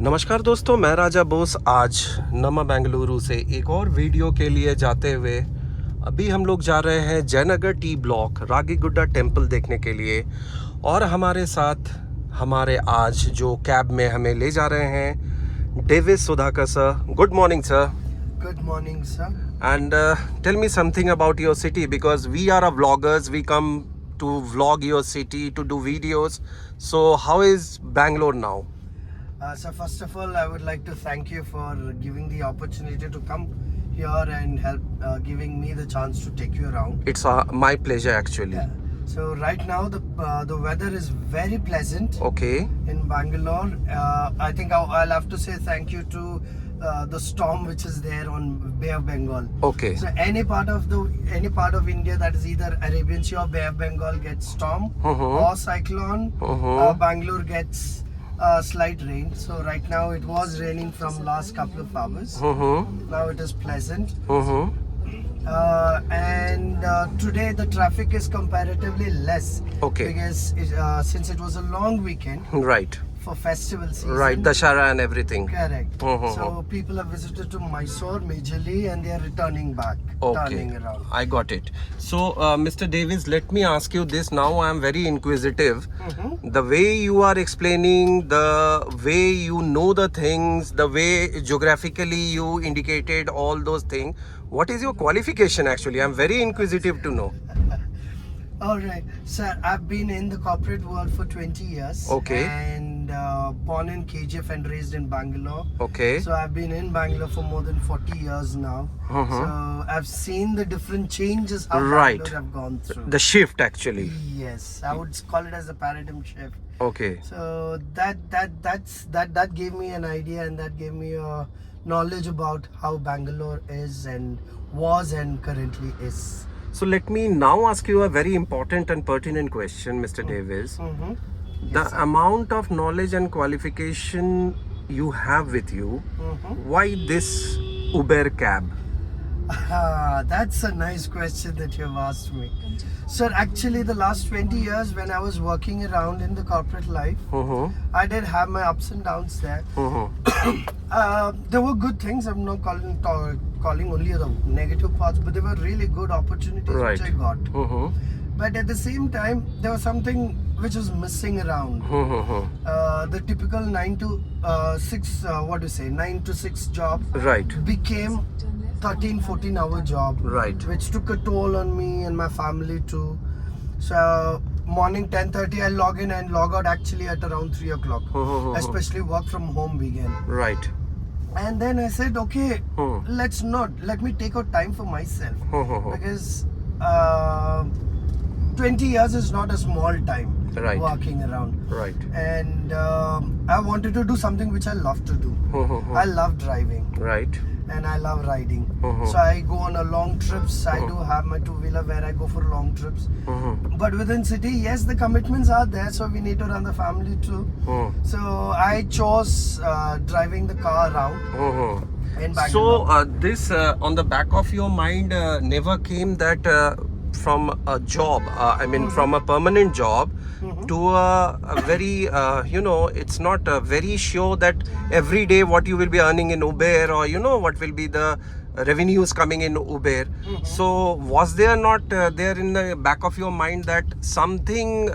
नमस्कार दोस्तों, मैं राजा बोस आज नमा बेंगलुरु से एक और वीडियो के लिए जाते हुए अभी हम लोग जा रहे हैं Jaynagar T block Ragigudda temple देखने के लिए। और हमारे साथ हमारे आज जो कैब में हमें ले जा रहे हैं Davis Sudhakar sir. Good morning sir. Good morning, sir. And tell me something about your city, because we are a vloggers. We come to vlog your city, to do videos. So how is Bangalore now? So first of all, I would like to thank you for giving the opportunity to come here and help giving me the chance to take you around. It's my pleasure actually. Yeah. So right now the weather is very pleasant Okay. in Bangalore. I think I'll have to say thank you to the storm which is there on Bay of Bengal. Okay. So any part of India that is either Arabian Sea or Bay of Bengal gets storm or cyclone. Bangalore gets slight rain. So right now it was raining from last couple of hours. Now it is pleasant. And today the traffic is comparatively less. Okay. Because since it was a long weekend Right. for festival season. Right. Dashara and everything. Correct. So people have visited to Mysore majorly and they are returning back, Okay. turning around. I got it. So, Mr. Davis, let me ask you this. Now I am very inquisitive. The way you are explaining, the way you know the things, the way geographically you indicated all those things. What is your qualification actually? I am very inquisitive to know. All right, sir. I've been in the corporate world for 20 years. Okay. And born in KGF and raised in Bangalore. Okay. So I've been in Bangalore for more than 40 years now. So I've seen the different changes how Right. Bangalore have gone through. The shift actually. Yes, I would call it as a paradigm shift. Okay. So that gave me an idea and that gave me a knowledge about how Bangalore is and was and currently is. So let me now ask you a very important and pertinent question, Mr. Davis. The amount of knowledge and qualification you have with you, why this Uber cab? That's a nice question that you've asked me. Sir, actually the last 20 years when I was working around in the corporate life, I did have my ups and downs there. There were good things. I'm not calling only the negative parts, but there were really good opportunities Right. which I got. But at the same time, there was something which was missing around. The typical 9 to 6, 9 to 6 job Right. became 13-14 hour job. Right. Which took a toll on me and my family too. So morning 10:30 I log in and log out actually at around 3 o'clock. Especially work from home began. Right. And then I said, okay, let me take out time for myself. Because 20 years is not a small time. Right. Working around. Right. And I wanted to do something which I love to do. I love driving. Right. And I love riding. So I go on a long trips. I do have my two-wheeler where I go for long trips. But within city, yes, the commitments are there, so we need to run the family too. So I chose driving the car around in Bangalore. So this on the back of your mind never came that from a job, I mean from a permanent job to a very it's not very sure that every day what you will be earning in Uber, or what will be the revenues coming in Uber. So was there not there in the back of your mind that something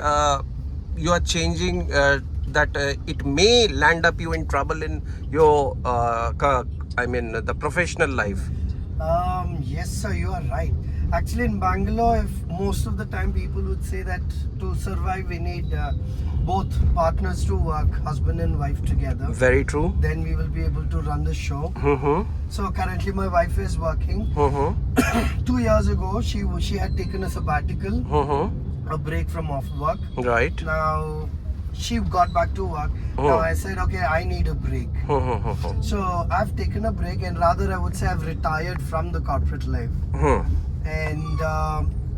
you are changing, that it may land up you in trouble in your the professional life? Yes, sir, you are right. Actually, in Bangalore, if most of the time people would say that to survive we need both partners to work, husband and wife together. Very true. Then we will be able to run the show. So currently my wife is working. 2 years ago, she had taken a sabbatical, a break from off work. Right. Now she got back to work. Now I said, okay, I need a break. So I've taken a break, and rather I would say I've retired from the corporate life. And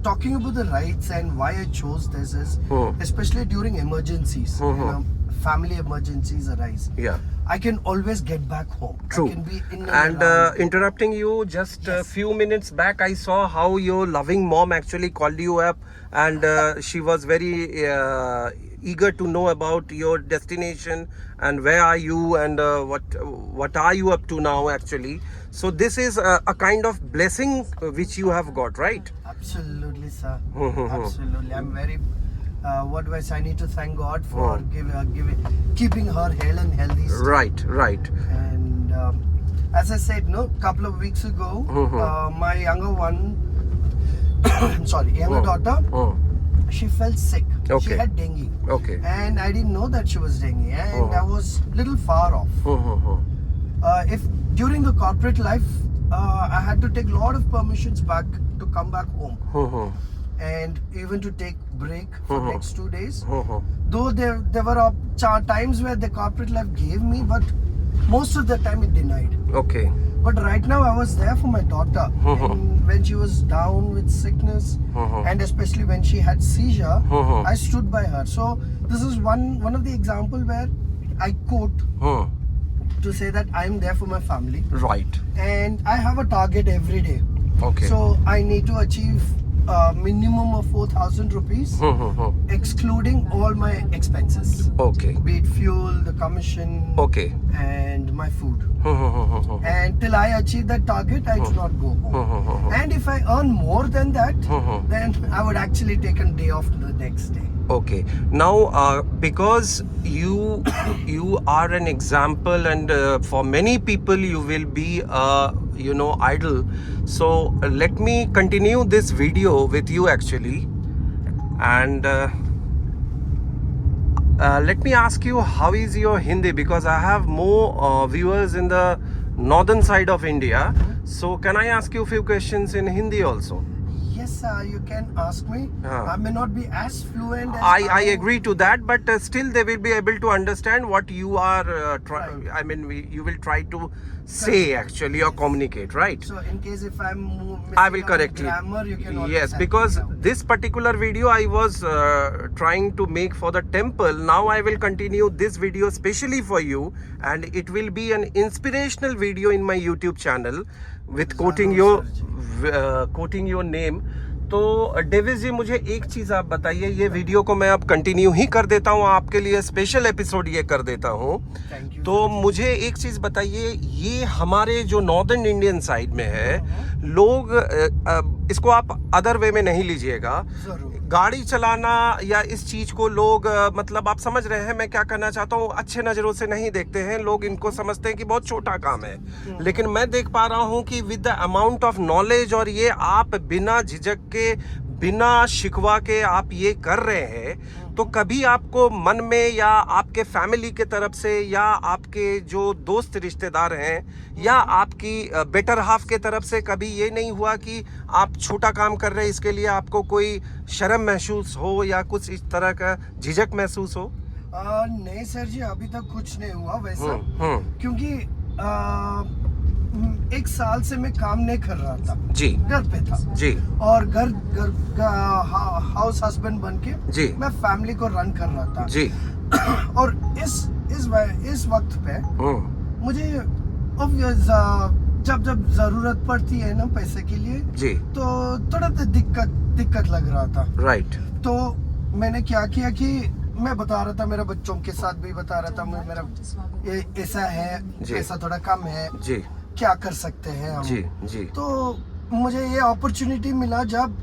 talking about the rights and why I chose this is, especially during emergencies, family emergencies arise. Yeah. I can always get back home. True. I can be in And around. interrupting you, just a few minutes back, I saw how your loving mom actually called you up, and she was very eager to know about your destination and where are you and what are you up to now actually. So this is a kind of blessing which you have got, right? Absolutely, sir. Absolutely. I'm very. What do I say? I need to thank God for keeping her hale and healthy. Still. Right. And as I said, no, couple of weeks ago, my younger daughter, she felt sick. Okay. She had dengue. Okay. And I didn't know that she was dengue, and I was little far off. If during the corporate life, I had to take a lot of permissions back to come back home, and even to take break for next 2 days. Though there were times where the corporate life gave me, but most of the time it denied. Okay. But right now I was there for my daughter and when she was down with sickness, and especially when she had seizure, I stood by her. So this is one of the example where I quote to say that I am there for my family. Right. And I have a target every day. Okay. So I need to achieve a minimum of 4,000 rupees, excluding all my expenses. Okay. Be it fuel, the commission, Okay. and my food. And till I achieve that target, I do not go home. And if I earn more than that, then I would actually take a day off the next day. Okay. Now, because you are an example, and for many people you will be idol. So let me continue this video with you actually, and let me ask you, how is your Hindi? Because I have more viewers in the northern side of India. So can I ask you a few questions in Hindi also? Yes, you can ask me. I may not be as fluent as I agree to that, but still they will be able to understand what you are you will try to say actually or communicate, right? So in case if I'm I will correct you. Grammar, you can always Yes, help because me out. this particular video I was trying to make for the temple. Now I will continue this video specially for you, and it will be an inspirational video in my YouTube channel with quoting your name. तो Davis जी, मुझे एक चीज़ आप बताइए, ये video को मैं अब continue ही कर देता हूँ, आपके लिए स्पेशल एपिसोड ये कर देता हूँ. तो मुझे एक चीज़ बताइए, ये हमारे जो नॉर्दर्न इंडियन साइड में है, लोग इसको आप अदर वे में नहीं लीजिएगा, गाड़ी चलाना या इस चीज़ को लोग मतलब आप समझ रहे हैं मैं क्या कहना चाहता हूँ, अच्छे नज़रों से नहीं देखते हैं. लोग इनको समझते हैं कि बहुत छोटा काम है, लेकिन मैं देख पा रहा हूँ कि with the amount of knowledge और ये आप बिना झिझक के, बिना शिकवा के आप ये कर रहे हैं, तो कभी आपको मन में या आपके फैमिली के तरफ से या आपके जो दोस्त रिश्तेदार हैं या आपकी बेटर हाफ के तरफ से कभी ये नहीं हुआ कि आप छोटा काम कर रहे हैं, इसके लिए आपको कोई शर्म महसूस हो या कुछ इस तरह का झिझक महसूस हो? नहीं सर जी, अभी तक कुछ नहीं हुआ वैसा, क्योंकि 1 साल से मैं काम नहीं कर रहा था जी, घर पे था जी, और घर का हाउस हस्बैंड बन के जी, मैं फैमिली को रन कर रहा था जी. और इस वक्त पे मुझे जब जरूरत पड़ती है ना पैसे के लिए जी, तो थोड़ा दिक्कत लग रहा था. राइट. तो मैंने क्या किया कि मैं बता रहा था, मेरे बच्चों के साथ भी बता रहा था, मेरा ये ऐसा है, पैसा थोड़ा कम है जी, क्या कर सकते हैं हम. जी, जी. तो मुझे ये अपॉर्चुनिटी मिला जब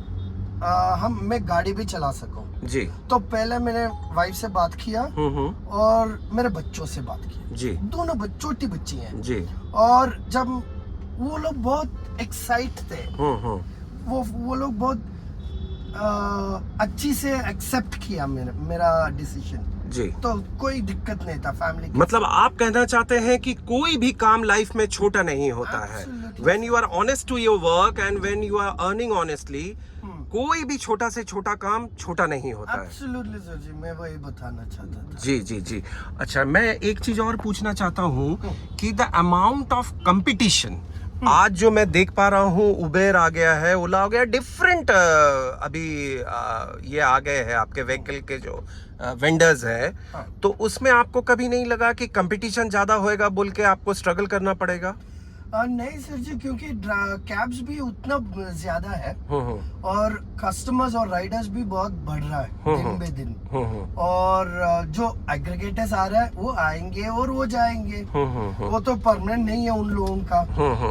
मैं गाड़ी भी चला सकूं. जी. तो पहले मैंने वाइफ से बात किया और मेरे बच्चों से बात की. जी. दोनों छोटी बच्ची हैं. जी. और जब वो लोग बहुत एक्साइट थे, वो लोग बहुत अच्छी से एक्सेप्ट किया मेरा डिसीजन. जी. तो कोई दिक्कत नहीं था फैमिली की. मतलब आप कहना चाहते हैं कि कोई भी काम लाइफ में छोटा नहीं होता है. When you are honest to your work and when you are earning honestly, कोई भी छोटा से छोटा काम छोटा नहीं होता है. Absolutely sir जी, मैं वही बताना चाहता था. जी, जी, जी. अच्छा, मैं एक चीज और पूछना चाहता हूँ कि द अमाउंट ऑफ कंपटीशन आज जो मैं देख पा रहा हूँ, उबेर आ गया है, ओला आ गया, डिफरेंट अभी ये आ गए हैं आपके व्हीकल के जो वेंडर्स है. तो उसमें आपको कभी नहीं लगा कि कंपटीशन ज्यादा होएगा बोल के आपको स्ट्रगल करना पड़ेगा? नहीं सर जी, क्योंकि कैब्स भी उतना ज्यादा है और कस्टमर्स और राइडर्स भी बहुत बढ़ रहा है दिन बे दिन। और जो एग्रीगेटर्स आ रहा है वो आएंगे और वो जाएंगे, वो तो परमानेंट नहीं है उन लोगों का।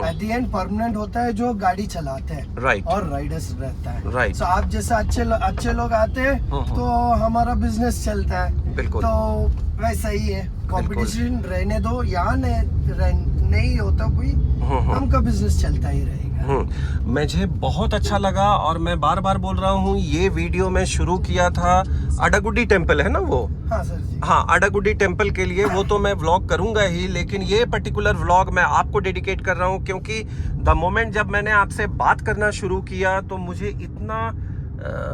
एट द एंड परमानेंट होता है जो गाड़ी चलाते हैं और राइडर्स रहता है। सो आप जैसे अच्छे लोग आते हैं तो हमारा बिजनेस चलता है। बिल्कुल। तो वैसा ही है, कंपटीशन रहने दो, यहाँ नहीं होता कोई, हमका बिजनेस चलता ही रहेगा। मुझे बहुत अच्छा लगा और मैं बार बार बोल रहा हूँ, ये वीडियो मैं शुरू किया था अडागुडी टेम्पल है ना वो? हाँ सर जी। हाँ, अडागुडी टेम्पल के लिए। वो तो मैं व्लॉग करूंगा ही, लेकिन ये पर्टिकुलर व्लॉग मैं आपको डेडिकेट कर रहा हूँ क्योंकि द मोमेंट जब मैंने आपसे बात करना शुरू किया तो मुझे इतना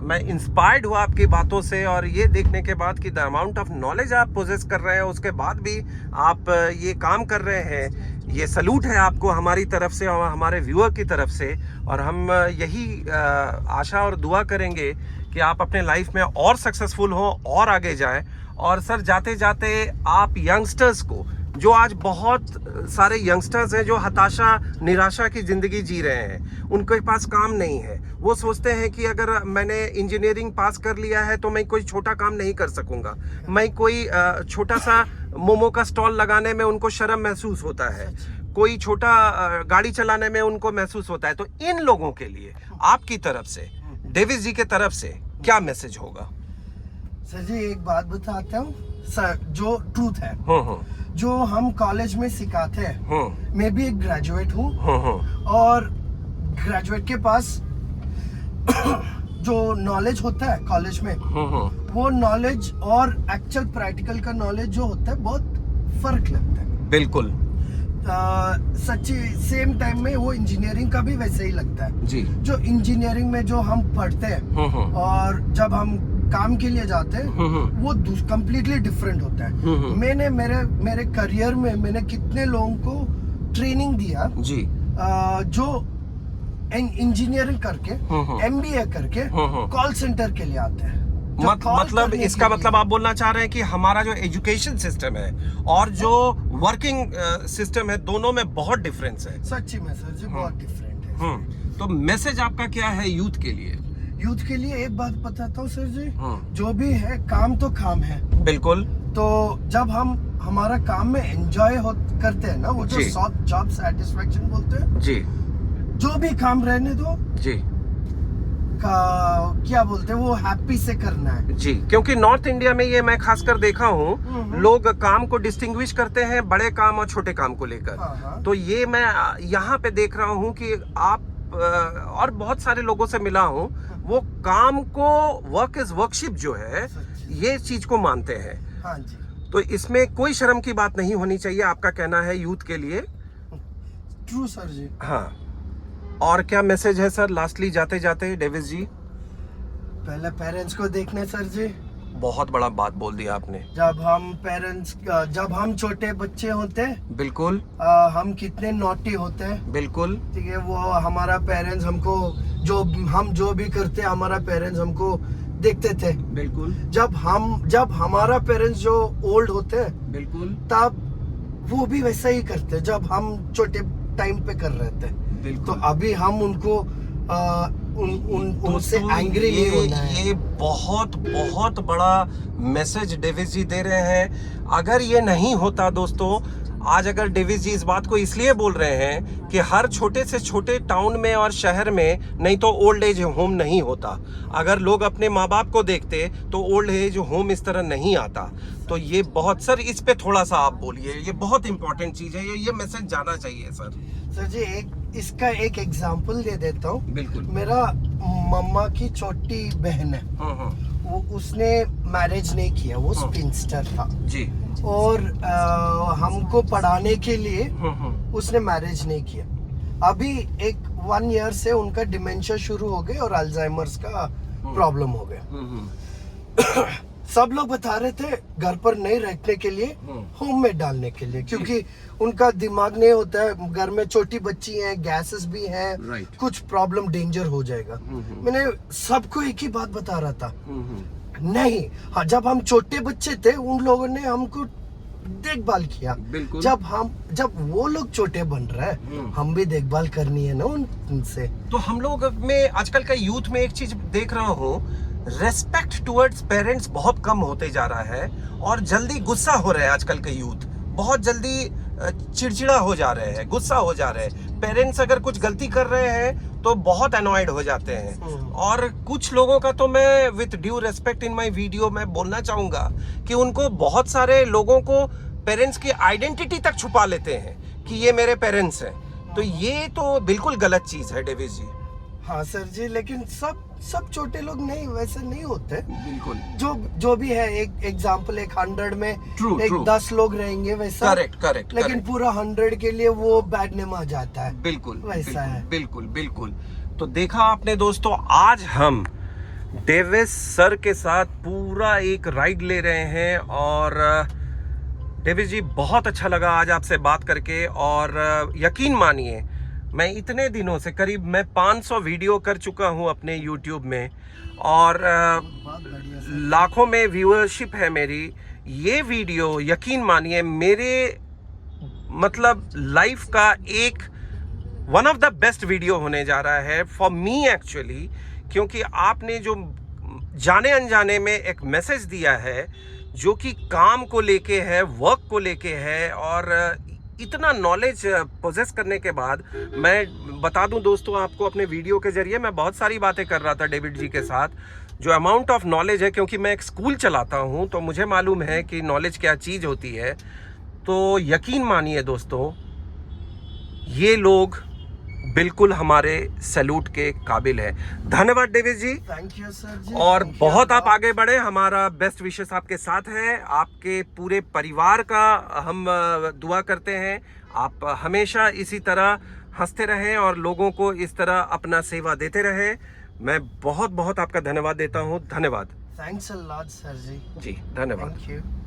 मैं इंस्पायर्ड हुआ आपकी बातों से, और ये देखने के बाद कि द अमाउंट ऑफ नॉलेज आप पोजेस कर रहे हैं, उसके बाद भी आप ये काम कर रहे हैं, ये सलूट है आपको हमारी तरफ से और हमारे व्यूअर की तरफ से। और हम यही आशा और दुआ करेंगे कि आप अपने लाइफ में और सक्सेसफुल हो और आगे जाएं। और सर, जाते जाते आप यंगस्टर्स को, जो आज बहुत सारे यंगस्टर्स हैं जो हताशा निराशा की ज़िंदगी जी रहे हैं, उनके पास काम नहीं है, वो सोचते हैं कि अगर मैंने इंजीनियरिंग पास कर लिया है तो मैं कोई छोटा काम नहीं कर सकूंगा, मैं कोई छोटा सा मोमो का स्टॉल लगाने में उनको शर्म महसूस होता है, कोई छोटा गाड़ी चलाने में उनको महसूस होता है। तो इन लोगों के लिए आपकी तरफ से, डेविस जी के तरफ से क्या मैसेज होगा? सर जी एक बात बताता हूँ सर, जो ट्रूथ है, जो हम कॉलेज में सिखाते हैं, मैं भी एक ग्रेजुएट हूँ और ग्रेजुएट के पास जो नॉलेज होता है कॉलेज में, वो नॉलेज और एक्चुअल प्रैक्टिकल का नॉलेज जो होता है बहुत फर्क लगता है। बिल्कुल। सच्ची सेम टाइम में वो इंजीनियरिंग का भी वैसे ही लगता है जी। जो इंजीनियरिंग में जो हम पढ़ते हैं और जब हम काम के लिए जाते हैं वो कंप्लीटली डिफरेंट होता है। मैंने मेरे करियर में मैंने कितने लोगों को ट्रेनिंग दिया जी, जो इंजीनियरिंग करके MBA करके कॉल सेंटर के लिए आते हैं। मतलब इसका मतलब आप बोलना चाह रहे हैं कि हमारा जो एजुकेशन सिस्टम है और जो वर्किंग सिस्टम है, दोनों में बहुत डिफरेंस है। सच्ची में सर जी बहुत डिफरेंट है। तो मैसेज आपका क्या है यूथ के लिए? यूथ के लिए एक बात बताता हूँ सर जी, जो भी है काम तो काम है। बिल्कुल। तो जब हम हमारा काम में एंजॉय करते हैं ना, वो जो जॉब सेटिस्फेक्शन बोलते हैं जी, जो भी काम रहने दो जी, क्या बोलते हैं वो हैप्पी से करना है जी। क्योंकि नॉर्थ इंडिया में ये मैं खासकर देखा हूँ, लोग काम को डिस्टिंग्विश करते हैं बड़े काम और छोटे काम को लेकर। तो ये मैं यहाँ पे देख रहा हूँ कि आप और बहुत सारे लोगों से मिला हूँ, वो काम को वर्क इज वर्कशिप जो है ये चीज को मानते हैं। हाँ जी। तो इसमें कोई शर्म की बात नहीं होनी चाहिए, आपका कहना है यूथ के लिए। ट्रू सर जी। हाँ, और क्या मैसेज है सर लास्टली जाते जाते डेविस जी? पहले पेरेंट्स को देखना सर जी। बहुत बड़ा बात बोल दिया आपने। जब हम छोटे बच्चे होते हैं, बिल्कुल, हम कितने नॉटी होते हैं, बिल्कुल ठीक है, वो हमारा पेरेंट्स हमको हम जो भी करते हैं हमारा पेरेंट्स हमको देखते थे। बिल्कुल। जब हमारा पेरेंट्स जो ओल्ड होते हैं, बिल्कुल, तब वो भी वैसा ही करते हैं जब हम छोटे टाइम पे कर रहे थे। तो अभी हम उनको उनसे एंग्री नहीं होना है। ये बहुत बहुत बड़ा मैसेज डेविस जी दे रहे हैं। अगर ये नहीं होता दोस्तों, आज अगर डेविस जी इस बात को इसलिए बोल रहे हैं कि हर छोटे से छोटे टाउन में और शहर में नहीं तो ओल्ड एज होम नहीं होता। अगर लोग अपने माँ बाप को देखते तो ओल्ड एज होम इस तरह नहीं आता। तो ये बहुत, सर इस पे थोड़ा सा आप बोलिए, ये बहुत इंपॉर्टेंट चीज है, ये मैसेज जाना चाहिए सर। सर जी इसका एक एग्जांपल दे देता हूँ। बिल्कुल। मेरा मम्मा की छोटी बहन है, वो उसने मैरिज नहीं किया, वो स्पिंस्टर था जी, और हमको पढ़ाने के लिए उसने मैरिज नहीं किया। अभी 1 ईयर से उनका डिमेंशिया शुरू हो गया और अल्जाइमर्स का प्रॉब्लम हो गया। सब लोग बता रहे थे घर पर नहीं रखने के लिए, होम में डालने के लिए, क्योंकि उनका दिमाग नहीं होता है, घर में छोटी बच्ची है, गैसेस भी है, कुछ प्रॉब्लम डेंजर हो जाएगा। मैंने सबको एक ही बात बता रहा था, नहीं, हाँ, जब हम छोटे बच्चे थे उन लोगों ने हमको देखभाल किया। बिल्कुल। जब वो लोग छोटे बन रहे हैं, हम भी देखभाल करनी है ना उनसे। तो हम लोग में आजकल का यूथ में एक चीज देख रहा हूँ, रेस्पेक्ट टुवर्ड्स पेरेंट्स बहुत कम होते जा रहा है और जल्दी गुस्सा हो रहा है। आजकल के यूथ बहुत जल्दी चिड़चिड़ा हो जा रहे हैं, गुस्सा हो जा रहे हैं। पेरेंट्स अगर कुछ गलती कर रहे हैं तो बहुत अनॉयड हो जाते हैं। और कुछ लोगों का तो मैं with due respect in my video मैं बोलना चाहूंगा कि उनको बहुत सारे लोगों को पेरेंट्स की आइडेंटिटी तक छुपा लेते हैं कि ये मेरे पेरेंट्स हैं। तो ये तो बिल्कुल गलत चीज है डेविस जी। हाँ सर जी, लेकिन सब छोटे लोग नहीं वैसे नहीं होते। बिल्कुल। जो भी है, एक एग्जांपल, एक 100 में एक 10 लोग रहेंगे वैसा। करेक्ट। लेकिन पूरा 100 के लिए वो बैड नेम आ जाता है। बिल्कुल वैसा है। बिल्कुल। तो देखा आपने दोस्तों, आज हम डेविस सर के साथ पूरा एक राइड ले रहे हैं और डेविस जी बहुत अच्छा लगा आज आपसे बात करके। और यकीन मानिए, मैं इतने दिनों से करीब मैं 500 वीडियो कर चुका हूं अपने YouTube में और लाखों में व्यूअरशिप है मेरी। ये वीडियो यकीन मानिए मेरे मतलब लाइफ का एक one of the best video होने जा रहा है फॉर मी एक्चुअली, क्योंकि आपने जो जाने अनजाने में एक मैसेज दिया है जो कि काम को लेके है, वर्क को लेके है। और इतना नॉलेज पोजेस करने के बाद मैं बता दूं दोस्तों आपको, अपने वीडियो के जरिए मैं बहुत सारी बातें कर रहा था डेविड जी के साथ। जो अमाउंट ऑफ नॉलेज है, क्योंकि मैं एक स्कूल चलाता हूं तो मुझे मालूम है कि नॉलेज क्या चीज़ होती है। तो यकीन मानिए दोस्तों, ये लोग बिल्कुल हमारे सैल्यूट के काबिल है। धन्यवाद David ji. Thank you sir ji. और बहुत आप आगे बढ़े, हमारा बेस्ट विशेस आपके साथ है। आपके पूरे परिवार का हम दुआ करते हैं। आप हमेशा इसी तरह हंसते रहें और लोगों को इस तरह अपना सेवा देते रहें। मैं बहुत बहुत आपका धन्यवाद देता हूँ। धन्यवाद। थैंक्स अ लॉट सर जी। जी धन्यवाद। Thank you.